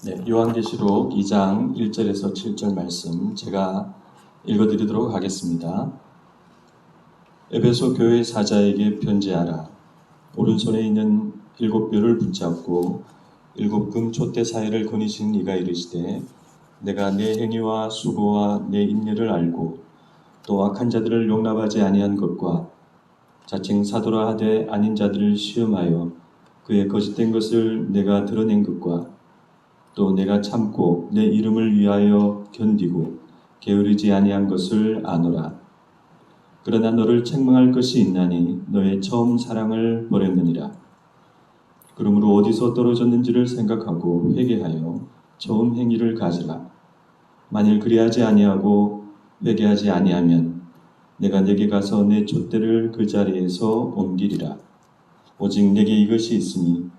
네, 요한계시록 2장 1절에서 7절 말씀 제가 읽어드리도록 하겠습니다. 에베소 교회 사자에게 편지하라. 오른손에 있는 7뼈를 붙잡고 7금 촛대 사이를 거니신 이가 이르시되 내가 내 행위와 수고와 내 인내를 알고 또 악한 자들을 용납하지 아니한 것과 자칭 사도라 하되 아닌 자들을 시험하여 그의 거짓된 것을 내가 드러낸 것과 또 내가 참고 내 이름을 위하여 견디고 게으르지 아니한 것을 아노라. 그러나 너를 책망할 것이 있나니 너의 처음 사랑을 버렸느니라. 그러므로 어디서 떨어졌는지를 생각하고 회개하여 처음 행위를 가지라. 만일 그리하지 아니하고 회개하지 아니하면 내가 내게 가서 내 촛대를 그 자리에서 옮기리라. 오직 내게 이것이 있으니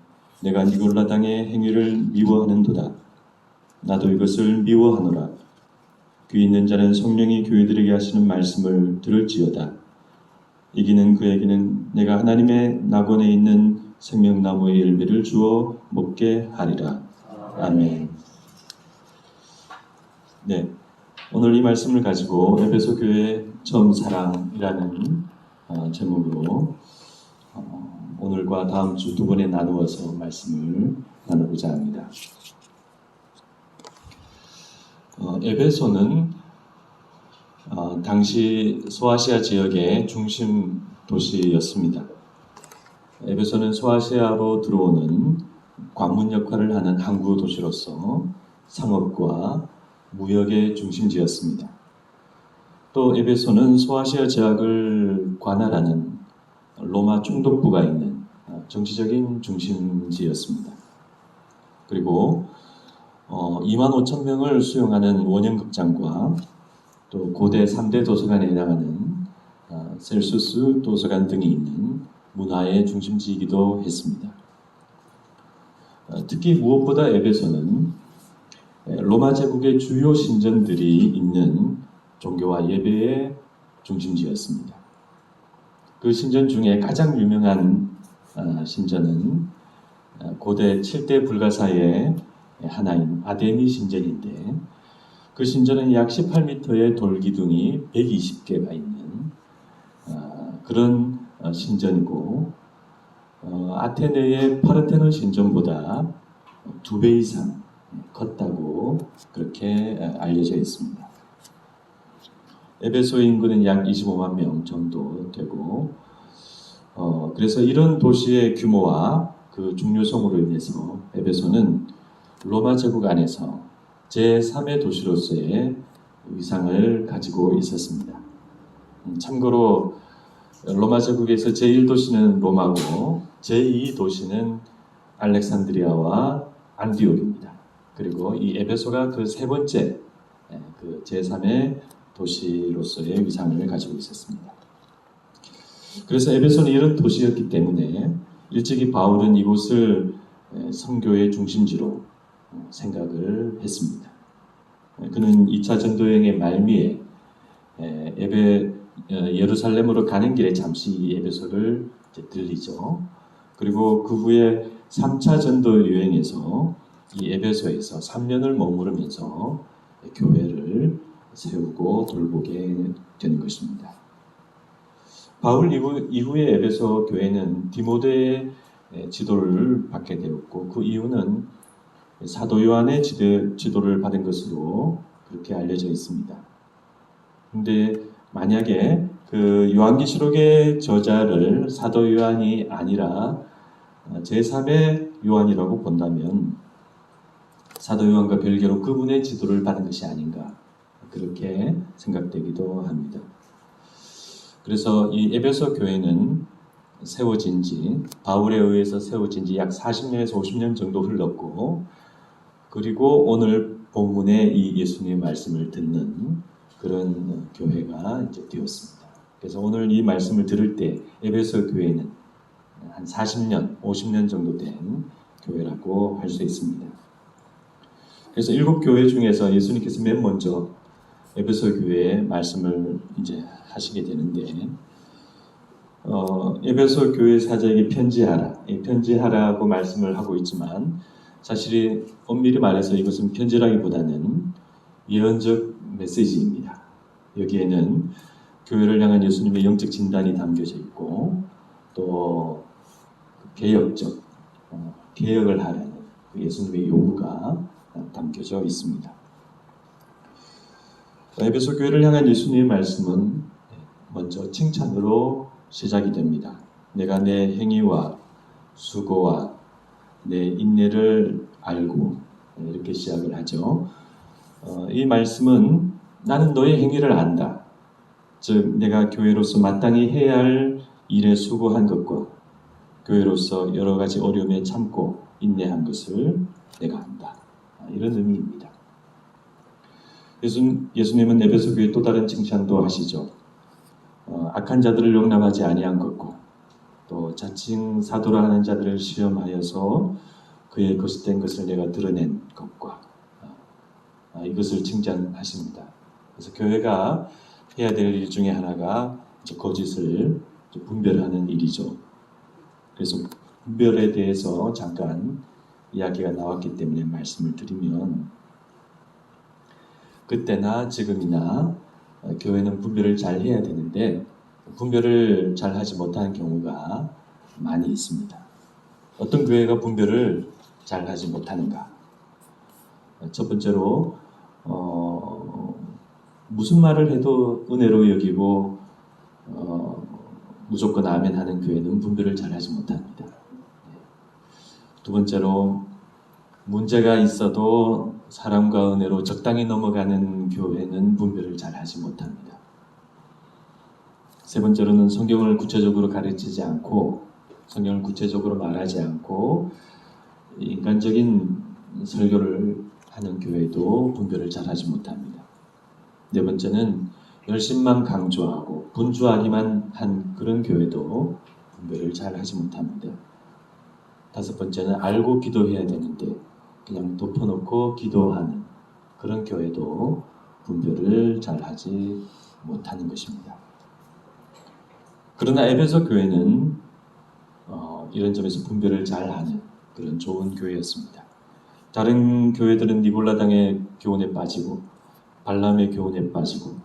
내가 니골라 당의 행위를 미워하는도다. 나도 이것을 미워하노라. 귀 있는 자는 성령이 교회들에게 하시는 말씀을 들을지어다. 이기는 그에게는 내가 하나님의 낙원에 있는 생명나무의 열매를 주어 먹게 하리라. 아멘. 네, 오늘 이 말씀을 가지고 에베소 교회 처음 사랑이라는 제목으로 오늘과 다음 주 두 번에 나누어서 말씀을 나누고자 합니다. 에베소는 당시 소아시아 지역의 중심 도시였습니다. 에베소는 소아시아로 들어오는 관문 역할을 하는 항구 도시로서 상업과 무역의 중심지였습니다. 또 에베소는 소아시아 지역을 관할하는 로마 총독부가 있는 정치적인 중심지였습니다. 그리고 2만 5천 명을 수용하는 원형극장과 또 고대 3대 도서관에 해당하는 셀수스 도서관 등이 있는 문화의 중심지이기도 했습니다. 특히 무엇보다 에베소는 로마 제국의 주요 신전들이 있는 종교와 예배의 중심지였습니다. 그 신전 중에 가장 유명한 신전은 고대 7대 불가사의 하나인 아데미 신전인데 그 신전은 약 18m의 돌기둥이 120개가 있는 그런 신전이고 아테네의 파르테논 신전보다 2배 이상 컸다고 그렇게 알려져 있습니다. 에베소의 인구는 약 25만 명 정도 되고 그래서 이런 도시의 규모와 그 중요성으로 인해서 에베소는 로마 제국 안에서 제3의 도시로서의 위상을 가지고 있었습니다. 참고로 로마 제국에서 제1도시는 로마고 제2도시는 알렉산드리아와 안디옥입니다. 그리고 이 에베소가 그 세 번째 그 제3의 도시로서의 위상을 가지고 있었습니다. 그래서 에베소는 이런 도시였기 때문에 일찍이 바울은 이곳을 선교의 중심지로 생각을 했습니다. 그는 2차 전도여행의 말미에 예루살렘으로 가는 길에 잠시 에베소를 들리죠. 그리고 그 후에 3차 전도여행에서 이 에베소에서 3년을 머무르면서 교회를 세우고 돌보게 되는 것입니다. 바울 이후에 에베소 교회는 디모데의 지도를 받게 되었고 그 이유는 사도 요한의 지도를 받은 것으로 그렇게 알려져 있습니다. 근데 만약에 그 요한계시록의 저자를 사도 요한이 아니라 제3의 요한이라고 본다면 사도 요한과 별개로 그분의 지도를 받은 것이 아닌가 그렇게 생각되기도 합니다. 그래서 이 에베소 교회는 세워진 지 바울에 의해서 세워진 지 약 40년에서 50년 정도 흘렀고 그리고 오늘 본문에 이 예수님의 말씀을 듣는 그런 교회가 이제 되었습니다. 그래서 오늘 이 말씀을 들을 때 에베소 교회는 한 40년, 50년 정도 된 교회라고 할 수 있습니다. 그래서 7교회 중에서 예수님께서 맨 먼저 에베소 교회에 말씀을 이제 하시게 되는데 에베소 교회 사자에게 편지하라. 편지하라고 말씀을 하고 있지만 사실이 엄밀히 말해서 이것은 편지라기보다는 예언적 메시지입니다. 여기에는 교회를 향한 예수님의 영적 진단이 담겨져 있고 또 개혁적 개혁을 하라는 예수님의 요구가 담겨져 있습니다. 에베소 교회를 향한 예수님의 말씀은 먼저 칭찬으로 시작이 됩니다. 내가 내 행위와 수고와 내 인내를 알고 이렇게 시작을 하죠. 이 말씀은 나는 너의 행위를 안다. 즉 내가 교회로서 마땅히 해야 할 일에 수고한 것과 교회로서 여러 가지 어려움에 참고 인내한 것을 내가 안다. 이런 의미입니다. 예수님은 에베소 교회 또 다른 칭찬도 하시죠. 악한 자들을 용납하지 아니한 것과 또 자칭 사도라 하는 자들을 시험하여서 그의 거짓된 것을 내가 드러낸 것과 이것을 칭찬하십니다. 그래서 교회가 해야 될 일 중에 하나가 거짓을 분별하는 일이죠. 그래서 분별에 대해서 잠깐 이야기가 나왔기 때문에 말씀을 드리면 그때나 지금이나 교회는 분별을 잘 해야 되는데 분별을 잘 하지 못하는 경우가 많이 있습니다. 어떤 교회가 분별을 잘 하지 못하는가? 첫 번째로 무슨 말을 해도 은혜로 여기고 무조건 아멘 하는 교회는 분별을 잘 하지 못합니다. 두 번째로 문제가 있어도 사랑과 은혜로 적당히 넘어가는 교회는 분별을 잘 하지 못합니다. 세 번째로는 성경을 구체적으로 가르치지 않고 성경을 구체적으로 말하지 않고 인간적인 설교를 하는 교회도 분별을 잘 하지 못합니다. 네 번째는 열심만 강조하고 분주하기만 한 그런 교회도 분별을 잘 하지 못합니다. 다섯 번째는 알고 기도해야 되는데 그냥 덮어놓고 기도하는 그런 교회도 분별을 잘 하지 못하는 것입니다. 그러나 에베소 교회는 이런 점에서 분별을 잘 하는 그런 좋은 교회였습니다. 다른 교회들은 니골라당의 교훈에 빠지고 발람의 교훈에 빠지고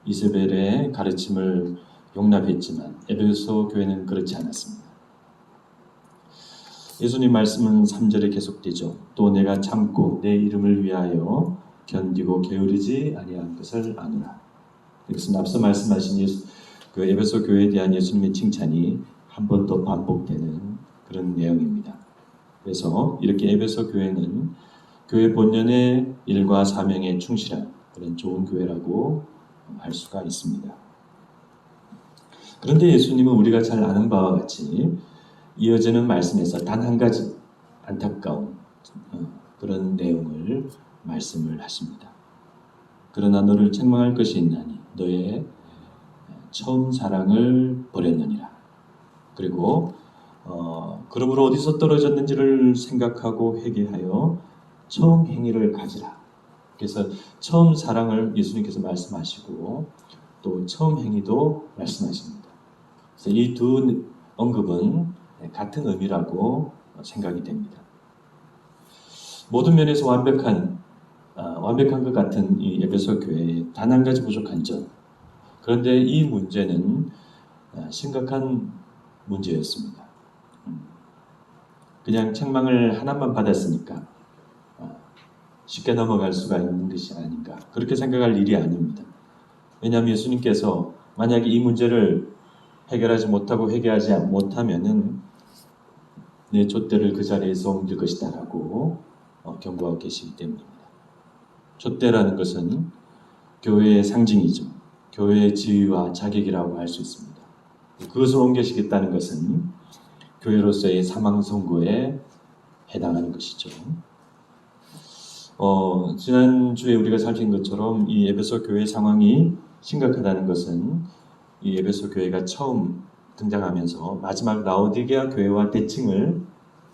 이세벨의 가르침을 용납했지만 에베소 교회는 그렇지 않았습니다. 예수님 말씀은 3절에 계속되죠. 또 내가 참고 내 이름을 위하여 견디고 게으르지 아니한 것을 아노라. 이것은 앞서 말씀하신 그 에베소 교회에 대한 예수님의 칭찬이 한 번 더 반복되는 그런 내용입니다. 그래서 이렇게 에베소 교회는 교회 본연의 일과 사명에 충실한 그런 좋은 교회라고 할 수가 있습니다. 그런데 예수님은 우리가 잘 아는 바와 같이 이어지는 말씀에서 단 한 가지 안타까운 그런 내용을 말씀을 하십니다. 그러나 너를 책망할 것이 있나니 너의 처음 사랑을 버렸느니라. 그리고 그러므로 어디서 떨어졌는지를 생각하고 회개하여 처음 행위를 가지라. 그래서 처음 사랑을 예수님께서 말씀하시고 또 처음 행위도 말씀하십니다. 그래서 이 두 언급은 같은 의미라고 생각이 됩니다. 모든 면에서 완벽한 것 같은 이 에베소 교회에 단 한 가지 부족한 점. 그런데 이 문제는 심각한 문제였습니다. 그냥 책망을 하나만 받았으니까 쉽게 넘어갈 수가 있는 것이 아닌가. 그렇게 생각할 일이 아닙니다. 왜냐하면 예수님께서 만약에 이 문제를 해결하지 못하고 회개하지 못하면은 내 촛대를 그 자리에서 옮길 것이다 라고 경고하고 계시기 때문입니다. 촛대라는 것은 교회의 상징이죠. 교회의 지위와 자격이라고 할 수 있습니다. 그것을 옮기시겠다는 것은 교회로서의 사망 선고에 해당하는 것이죠. 지난주에 우리가 살핀 것처럼 이 에베소 교회의 상황이 심각하다는 것은 이 에베소 교회가 처음 등장하면서 마지막 라오디게아 교회와 대칭을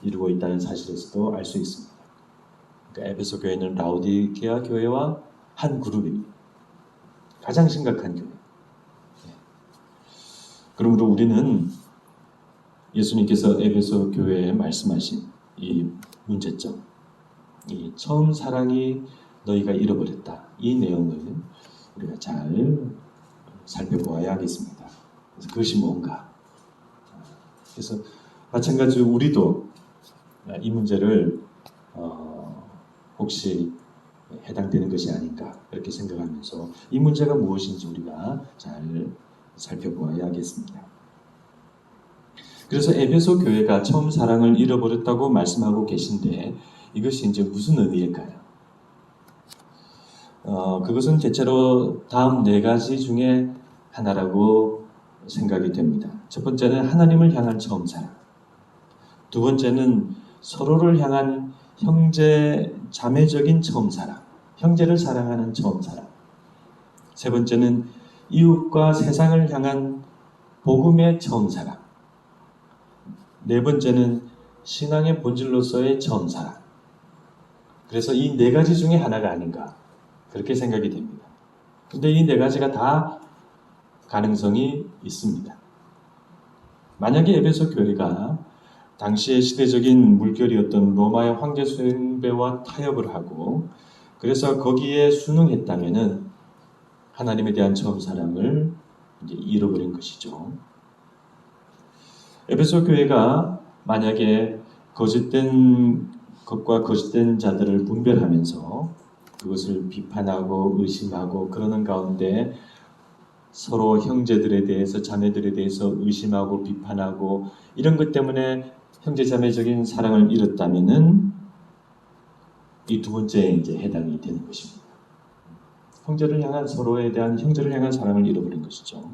이루고 있다는 사실에서도 알 수 있습니다. 그러니까 에베소 교회는 라오디게아 교회와 한 그룹입니다. 가장 심각한 교회. 그러므로 우리는 예수님께서 에베소 교회에 말씀하신 이 문제점, 이 처음 사랑이 너희가 잃어버렸다. 이 내용을 우리가 잘 살펴보아야 하겠습니다. 그래서 그것이 뭔가? 그래서 마찬가지로 우리도 이 문제를 혹시 해당되는 것이 아닌가 이렇게 생각하면서 이 문제가 무엇인지 우리가 잘 살펴보아야 하겠습니다. 그래서 에베소 교회가 처음 사랑을 잃어버렸다고 말씀하고 계신데 이것이 이제 무슨 의미일까요? 그것은 대체로 다음 네 가지 중에 하나라고 생각이 됩니다. 첫 번째는 하나님을 향한 처음 사랑. 두 번째는 서로를 향한 형제 자매적인 처음 사랑. 형제를 사랑하는 처음 사랑. 세 번째는 이웃과 세상을 향한 복음의 처음 사랑. 네 번째는 신앙의 본질로서의 처음 사랑. 그래서 이 네 가지 중에 하나가 아닌가 그렇게 생각이 됩니다. 근데 이 네 가지가 다 가능성이 있습니다. 만약에 에베소 교회가 당시의 시대적인 물결이었던 로마의 황제 숭배와 타협을 하고 그래서 거기에 순응했다면은 하나님에 대한 처음 사랑을 이제 잃어버린 것이죠. 에베소 교회가 만약에 거짓된 것과 거짓된 자들을 분별하면서 그것을 비판하고 의심하고 그러는 가운데 서로 형제들에 대해서 자매들에 대해서 의심하고 비판하고 이런 것 때문에 형제자매적인 사랑을 잃었다면은 이 두 번째에 이제 해당이 되는 것입니다. 형제를 향한 서로에 대한 형제를 향한 사랑을 잃어버린 것이죠.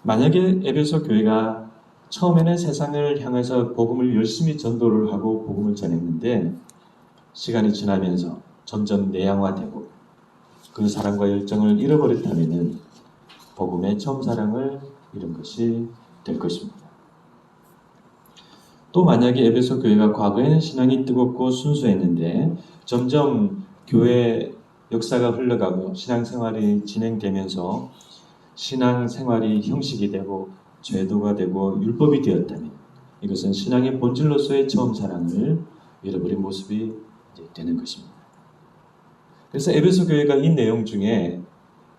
만약에 에베소 교회가 처음에는 세상을 향해서 복음을 열심히 전도를 하고 복음을 전했는데 시간이 지나면서 점점 내향화되고 그 사랑과 열정을 잃어버렸다면 복음의 처음 사랑을 잃은 것이 될 것입니다. 또 만약에 에베소 교회가 과거에는 신앙이 뜨겁고 순수했는데 점점 교회 역사가 흘러가고 신앙생활이 진행되면서 신앙생활이 형식이 되고 죄도가 되고 율법이 되었다면 이것은 신앙의 본질로서의 처음 사랑을 잃어버린 모습이 이제 되는 것입니다. 그래서 에베소 교회가 이 내용 중에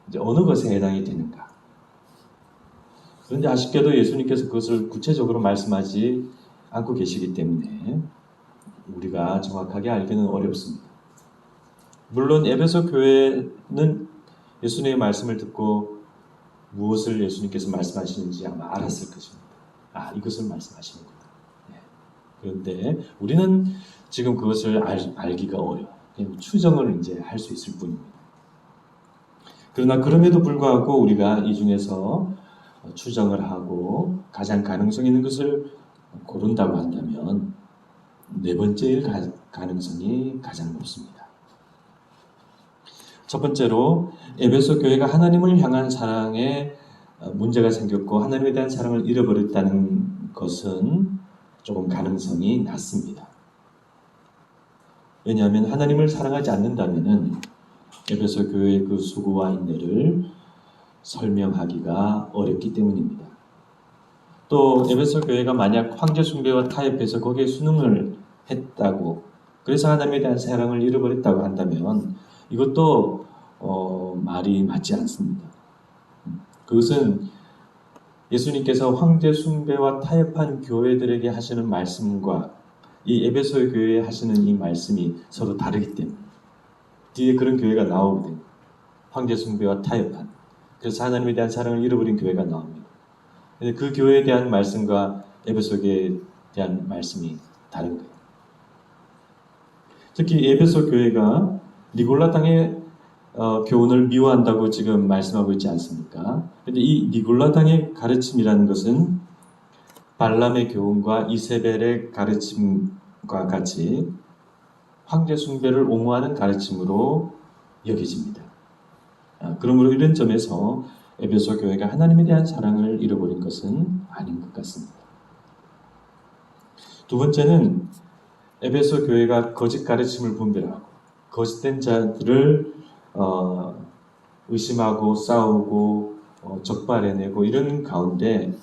이제 어느 것에 해당이 되는가? 그런데 아쉽게도 예수님께서 그것을 구체적으로 말씀하지 않고 계시기 때문에 우리가 정확하게 알기는 어렵습니다. 물론 에베소 교회는 예수님의 말씀을 듣고 무엇을 예수님께서 말씀하시는지 아마 알았을 것입니다. 이것을 말씀하시는구나. 그런데 우리는 지금 그것을 알기가 어려워요. 그냥 추정을 이제 할 수 있을 뿐입니다. 그러나 그럼에도 불구하고 우리가 이 중에서 추정을 하고 가장 가능성 있는 것을 고른다고 한다면 네 번째일 가능성이 가장 높습니다. 첫 번째로 에베소 교회가 하나님을 향한 사랑에 문제가 생겼고 하나님에 대한 사랑을 잃어버렸다는 것은 조금 가능성이 낮습니다. 왜냐하면 하나님을 사랑하지 않는다면 에베소 교회의 그 수고와 인내를 설명하기가 어렵기 때문입니다. 또 에베소 교회가 만약 황제 숭배와 타협해서 거기에 순응을 했다고 그래서 하나님에 대한 사랑을 잃어버렸다고 한다면 이것도 말이 맞지 않습니다. 그것은 예수님께서 황제 숭배와 타협한 교회들에게 하시는 말씀과 이 에베소 교회에 하시는 이 말씀이 서로 다르기 때문에 뒤에 그런 교회가 나오거든요. 황제 숭배와 타협한 그래서 하나님에 대한 사랑을 잃어버린 교회가 나옵니다. 그 교회에 대한 말씀과 에베소 교회에 대한 말씀이 다른 거예요. 특히 에베소 교회가 니골라 당의 교훈을 미워한다고 지금 말씀하고 있지 않습니까? 그런데 이 니골라 당의 가르침이라는 것은 발람의 교훈과 이세벨의 가르침과 같이 황제 숭배를 옹호하는 가르침으로 여겨집니다. 그러므로 이런 점에서 에베소 교회가 하나님에 대한 사랑을 잃어버린 것은 아닌 것 같습니다. 두 번째는 에베소 교회가 거짓 가르침을 분별하고 거짓된 자들을 의심하고 싸우고 적발해내고 이런 가운데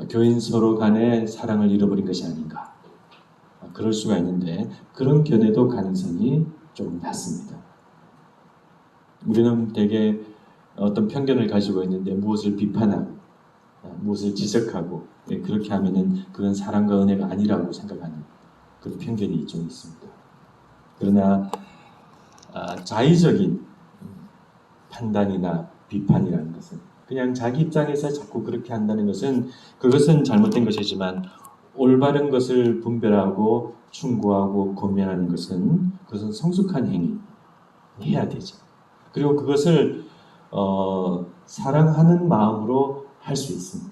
교인 서로 간의 사랑을 잃어버린 것이 아닌가 그럴 수가 있는데 그런 견해도 가능성이 좀 낮습니다. 우리는 되게 어떤 편견을 가지고 있는데 무엇을 비판하고 무엇을 지적하고 그렇게 하면은 그건 사랑과 은혜가 아니라고 생각하는 그런 편견이 좀 있습니다. 그러나 자의적인 판단이나 비판이라는 것은 그냥 자기 입장에서 자꾸 그렇게 한다는 것은 그것은 잘못된 것이지만 올바른 것을 분별하고 충고하고 권면하는 그것은 성숙한 행위 해야 되죠. 그리고 그것을 사랑하는 마음으로 할 수 있습니다.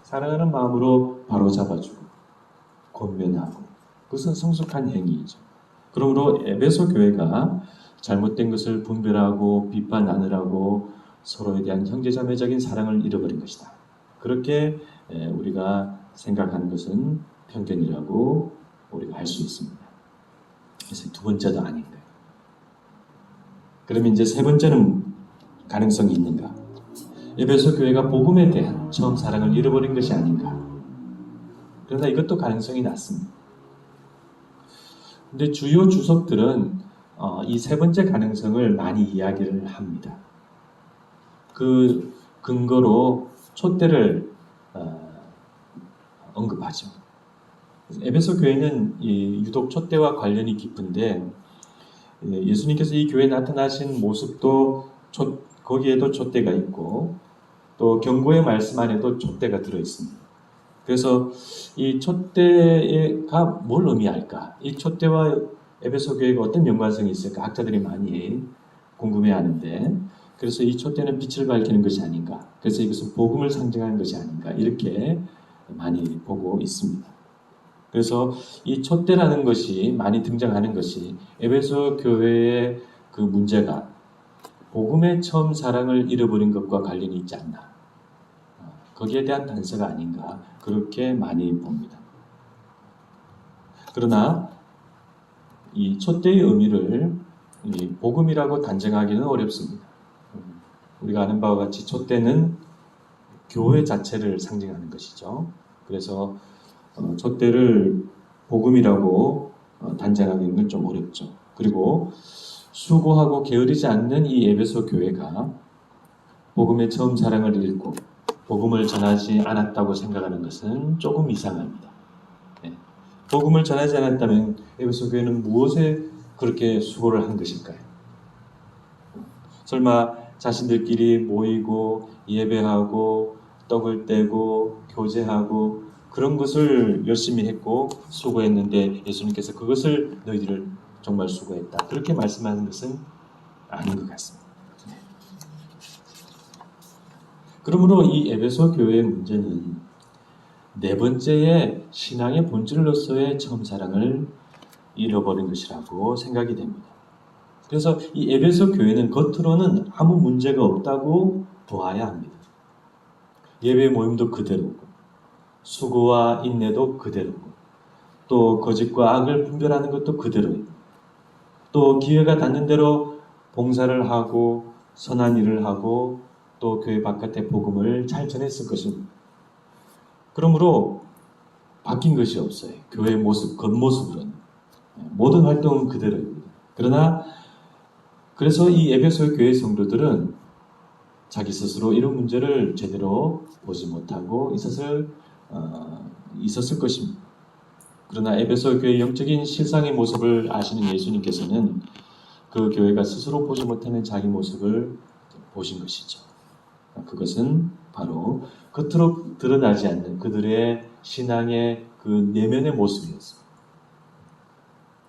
사랑하는 마음으로 바로잡아주고 권면하고 그것은 성숙한 행위이죠. 그러므로 에베소 교회가 잘못된 것을 분별하고 비판 안으라고 서로에 대한 형제자매적인 사랑을 잃어버린 것이다. 그렇게 우리가 생각하는 것은 편견이라고 우리가 할 수 있습니다. 그래서 두 번째도 아닌 거예요. 그럼 이제 세 번째는 가능성이 있는가? 에베소 교회가 복음에 대한 처음 사랑을 잃어버린 것이 아닌가? 그러나 이것도 가능성이 낮습니다. 근데 주요 주석들은 이 세 번째 가능성을 많이 이야기를 합니다. 그 근거로 촛대를 언급하죠. 에베소 교회는 유독 촛대와 관련이 깊은데 예수님께서 이 교회에 나타나신 모습도 거기에도 촛대가 있고 또 경고의 말씀 안에도 촛대가 들어있습니다. 그래서 이 촛대가 뭘 의미할까? 이 촛대와 에베소 교회가 어떤 연관성이 있을까? 학자들이 많이 궁금해하는데 그래서 이 촛대는 빛을 밝히는 것이 아닌가? 그래서 이것은 복음을 상징하는 것이 아닌가? 이렇게 많이 보고 있습니다. 그래서 이 촛대라는 것이 많이 등장하는 것이 에베소 교회의 그 문제가 복음의 처음 사랑을 잃어버린 것과 관련이 있지 않나. 거기에 대한 단서가 아닌가. 그렇게 많이 봅니다. 그러나 이 촛대의 의미를 복음이라고 단정하기는 어렵습니다. 우리가 아는 바와 같이 촛대는 교회 자체를 상징하는 것이죠. 그래서 촛대를 복음이라고 단정하기는 좀 어렵죠. 그리고 수고하고 게으르지 않는 이 에베소 교회가 복음의 처음 사랑을 잃고 복음을 전하지 않았다고 생각하는 것은 조금 이상합니다. 복음을 전하지 않았다면 에베소 교회는 무엇에 그렇게 수고를 한 것일까요? 설마 자신들끼리 모이고 예배하고 떡을 떼고 교제하고 그런 것을 열심히 했고 수고했는데 예수님께서 그것을 너희들을 정말 수고했다. 그렇게 말씀하는 것은 아닌 것 같습니다. 그러므로 이 에베소 교회의 문제는 네 번째의 신앙의 본질로서의 처음 사랑을 잃어버린 것이라고 생각이 됩니다. 그래서 이 에베소 교회는 겉으로는 아무 문제가 없다고 보아야 합니다. 예배 모임도 그대로고 수고와 인내도 그대로고 또 거짓과 악을 분별하는 것도 그대로이고 또 기회가 닿는 대로 봉사를 하고 선한 일을 하고 또 교회 바깥의 복음을 잘 전했을 것입니다. 그러므로 바뀐 것이 없어요. 교회의 모습, 겉모습으로는. 모든 활동은 그대로입니다. 그래서 이 에베소 교회 성도들은 자기 스스로 이런 문제를 제대로 보지 못하고 있었을 것입니다. 그러나 에베소 교회의 영적인 실상의 모습을 아시는 예수님께서는 그 교회가 스스로 보지 못하는 자기 모습을 보신 것이죠. 그것은 바로 겉으로 드러나지 않는 그들의 신앙의 그 내면의 모습이었습니다.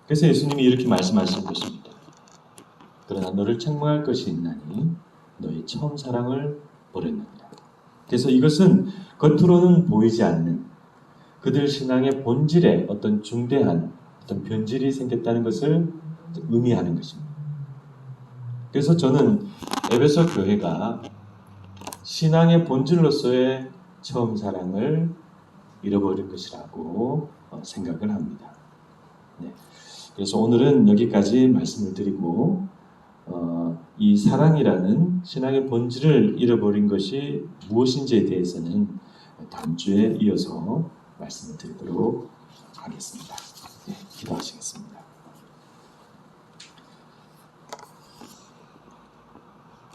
그래서 예수님이 이렇게 말씀하신 것입니다. 그러나 너를 책망할 것이 있나니 너의 처음 사랑을 버렸느니라. 그래서 이것은 겉으로는 보이지 않는 그들 신앙의 본질에 어떤 중대한 어떤 변질이 생겼다는 것을 의미하는 것입니다. 그래서 저는 에베소 교회가 신앙의 본질로서의 처음 사랑을 잃어버린 것이라고 생각을 합니다. 네. 그래서 오늘은 여기까지 말씀을 드리고 이 사랑이라는 신앙의 본질을 잃어버린 것이 무엇인지에 대해서는 다음 주에 이어서 말씀을 드리도록 하겠습니다. 하겠습니다. 네, 기도하시겠습니다.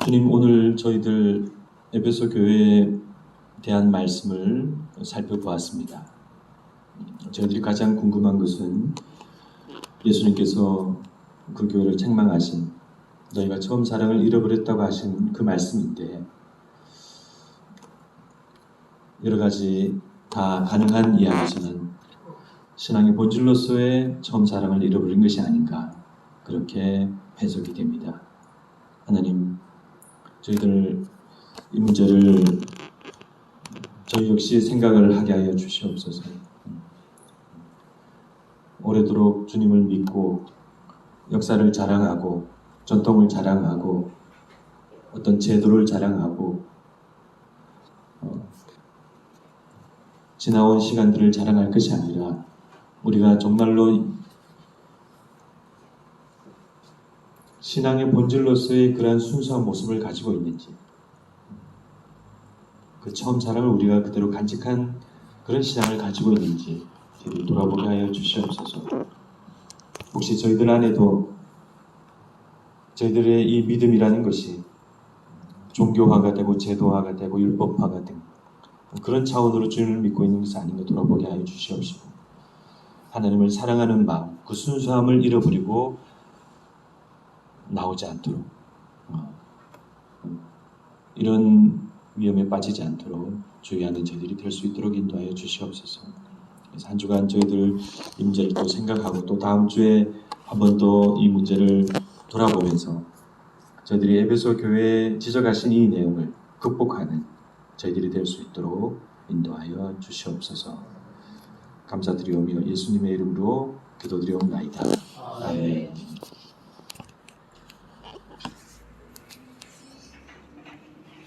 주님, 오늘 저희들 에베소 교회에 대한 말씀을 살펴보았습니다. 저희들이 가장 궁금한 것은 예수님께서 그 교회를 책망하신, 너희가 처음 사랑을 잃어버렸다고 하신 그 말씀인데, 여러 가지 다 가능한 이야기지만 신앙의 본질로서의 처음 사랑을 잃어버린 것이 아닌가, 그렇게 해석이 됩니다. 하나님, 저희들 이 문제를 저희 역시 생각을 하게 하여 주시옵소서. 오래도록 주님을 믿고 역사를 자랑하고 전통을 자랑하고 어떤 제도를 자랑하고 지나온 시간들을 자랑할 것이 아니라 우리가 정말로 신앙의 본질로서의 그러한 순수한 모습을 가지고 있는지, 그 처음 사랑을 우리가 그대로 간직한 그런 신앙을 가지고 있는지 돌아보게 하여 주시옵소서. 혹시 저희들 안에도 저희들의 이 믿음이라는 것이 종교화가 되고 제도화가 되고 율법화가 되고 그런 차원으로 주님을 믿고 있는 것이 아닌가 돌아보게 하여 주시옵시고, 하나님을 사랑하는 마음, 그 순수함을 잃어버리고 나오지 않도록, 이런 위험에 빠지지 않도록 주의하는 저희들이 될 수 있도록 인도하여 주시옵소서. 그래서 한 주간 저희들 이 문제를 또 생각하고 또 다음 주에 한 번 더 이 문제를 돌아보면서 저희들이 에베소 교회에 지적하신 이 내용을 극복하는 저희들이 될 수 있도록 인도하여 주시옵소서. 감사드리오며 예수님의 이름으로 기도드리옵나이다. 아멘.